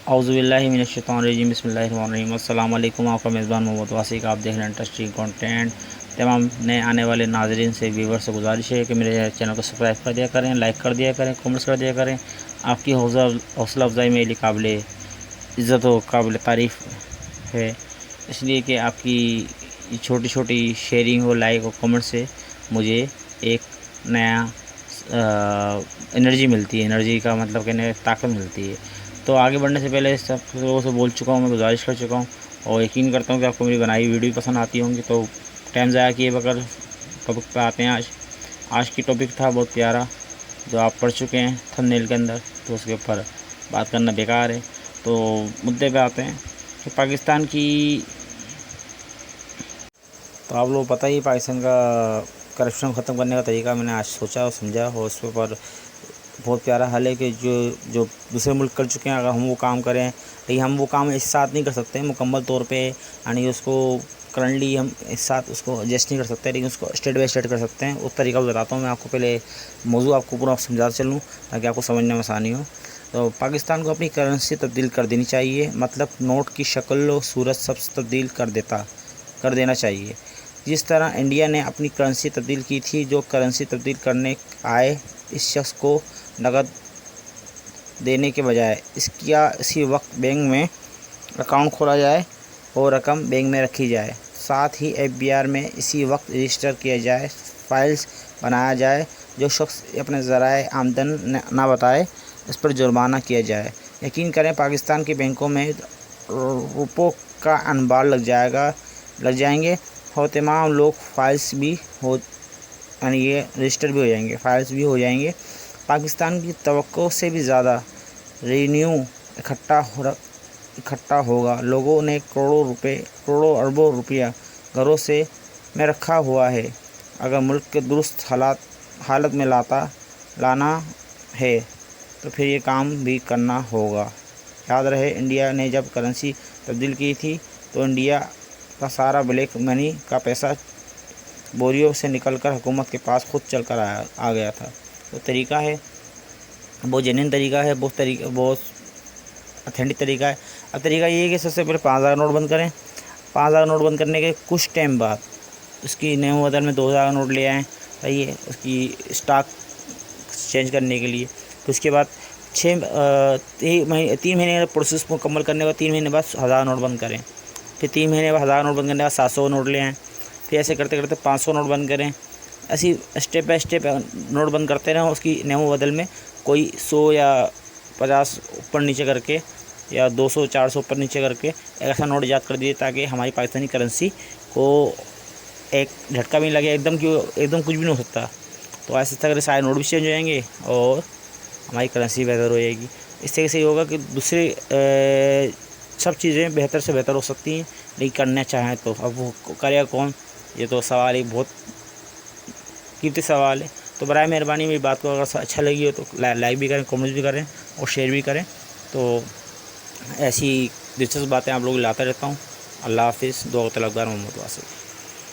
اعوذ باللہ من الشیطان الرجیم، بسم اللہ الرحمن الرحیم۔ السلام علیکم، آپ کا میزبان محمد واسق، آپ دیکھ رہے ہیں انٹرسٹنگ کانٹینٹ۔ تمام نئے آنے والے ناظرین سے، ویور سے گزارش ہے کہ میرے چینل کو سبسکرائب کر دیا کریں، لائک کر دیا کریں، کمنٹس کر دیا کریں۔ آپ کی حوصلہ افزائی میرے لیے قابل عزت و قابل تعریف ہے، اس لیے کہ آپ کی چھوٹی چھوٹی شیئرنگ اور لائک اور کمنٹ سے مجھے ایک نیا انرجی ملتی ہے۔ انرجی کا مطلب کہ طاقت ملتی ہے۔ تو آگے بڑھنے سے پہلے سب لوگوں سے بول چکا ہوں، میں گزارش کر چکا ہوں، اور یقین کرتا ہوں کہ آپ کو میری بنائی ویڈیو پسند آتی ہوں گی۔ تو ٹائم ضائع کیے بغیر ٹاپک پہ آتے ہیں۔ آج کی ٹاپک تھا بہت پیارا، جو آپ پڑھ چکے ہیں تھمبنیل کے اندر، تو اس کے اوپر بات کرنا بیکار ہے۔ تو مدعے پہ آتے ہیں کہ پاکستان کی، تو آپ لوگ پتہ ہی پاکستان کا کرپشن ختم کرنے کا طریقہ میں نے آج سوچا اور سمجھا، اور اس پر بہت پیارا حل ہے کہ جو دوسرے ملک کر چکے ہیں، اگر ہم وہ کام کریں، لیکن ہم وہ کام ایک ساتھ نہیں کر سکتے مکمل طور پہ، یعنی اس کو کرنٹلی ہم ایک ساتھ اس کو ایڈجسٹ نہیں کر سکتے، لیکن اس کو اسٹیٹ بائی اسٹیٹ کر سکتے ہیں۔ اس طریقہ کو بتاتا ہوں میں آپ کو، پہلے موضوع آپ کو پورا سمجھاتا چلوں تاکہ آپ کو سمجھنے میں آسانی ہو۔ تو پاکستان کو اپنی کرنسی تبدیل کر دینی چاہیے، مطلب نوٹ کی شکل و صورت سب تبدیل کر دینا چاہیے، جس طرح انڈیا نے اپنی کرنسی تبدیل کی تھی۔ جو کرنسی تبدیل کرنے آئے اس شخص کو نقد دینے کے بجائے اسی وقت بینک میں اکاؤنٹ کھولا جائے اور رقم بینک میں رکھی جائے، ساتھ ہی FBR میں اسی وقت رجسٹر کیا جائے، فائلز بنایا جائے۔ جو شخص اپنے ذرائع آمدن نہ بتائے اس پر جرمانہ کیا جائے۔ یقین کریں پاکستان کے بینکوں میں روپوں کا انبار لگ جائیں گے، اور تمام لوگ فائلز بھی یعنی یہ رجسٹر بھی ہو جائیں گے، فائلز بھی ہو جائیں گے۔ پاکستان کی توقع سے بھی زیادہ ریونیو اکٹھا ہوگا۔ لوگوں نے کروڑوں اربوں روپیہ گھروں میں رکھا ہوا ہے۔ اگر ملک کے درست حالت میں لانا ہے تو پھر یہ کام بھی کرنا ہوگا۔ یاد رہے، انڈیا نے جب کرنسی تبدیل کی تھی تو انڈیا کا سارا بلیک منی کا پیسہ بوریوں سے نکل کر حکومت کے پاس خود چل کر آ گیا تھا۔ وہ طریقہ ہے، بہت جینوین طریقہ ہے، بہت اتھینٹک طریقہ ہے۔ اب طریقہ یہ ہے کہ سب سے پہلے 5000 نوٹ بند کریں۔ 5000 نوٹ بند کرنے کے کچھ ٹائم بعد اس کی نئے بدل میں 2000 نوٹ لے آئیں، صحیح ہے، اس کی اسٹاک چینج کرنے کے لیے۔ تو اس کے بعد 3 مہینے کا پروسیس مکمل کرنے کے بعد 3 مہینے بعد 1000 نوٹ بند کریں۔ پھر 3 مہینے بعد 1000 نوٹ بند کرنے کے بعد 700 نوٹ لے آئیں۔ پھر ایسے کرتے کرتے 500 نوٹ بند کریں۔ ایسی اسٹیپ بائی اسٹیپ نوٹ بند کرتے رہیں، اس کی نئے بدل میں کوئی 100 یا 50 اوپر نیچے کر کے، یا 200 400 اوپر نیچے کر کے ایک ایسا نوٹ ایجاد کر دیجیے تاکہ ہماری پاکستانی کرنسی کو ایک جھٹکا بھی نہیں لگے، ایک دم کچھ بھی نہیں ہو سکتا۔ تو ایسے طرح سارے نوٹ بھی چینج ہو جائیں گے اور ہماری کرنسی بہتر ہو جائے گی۔ اس طرح سے یہ ہوگا کہ دوسرے سب چیزیں بہتر سے بہتر ہو سکتی ہیں، لیکن کرنا چاہیں تو۔ اب وہ کرے گا کون، یہ تو سوال ایک بہت قیمتی سوال ہے۔ تو برائے مہربانی میری بات کو اگر اچھا لگی ہو تو لائک بھی کریں، کمنٹس بھی کریں اور شیئر بھی کریں۔ تو ایسی دلچسپ باتیں آپ لوگ لاتا رہتا ہوں۔ اللہ حافظ، دعا و طلبگار محمد واسق۔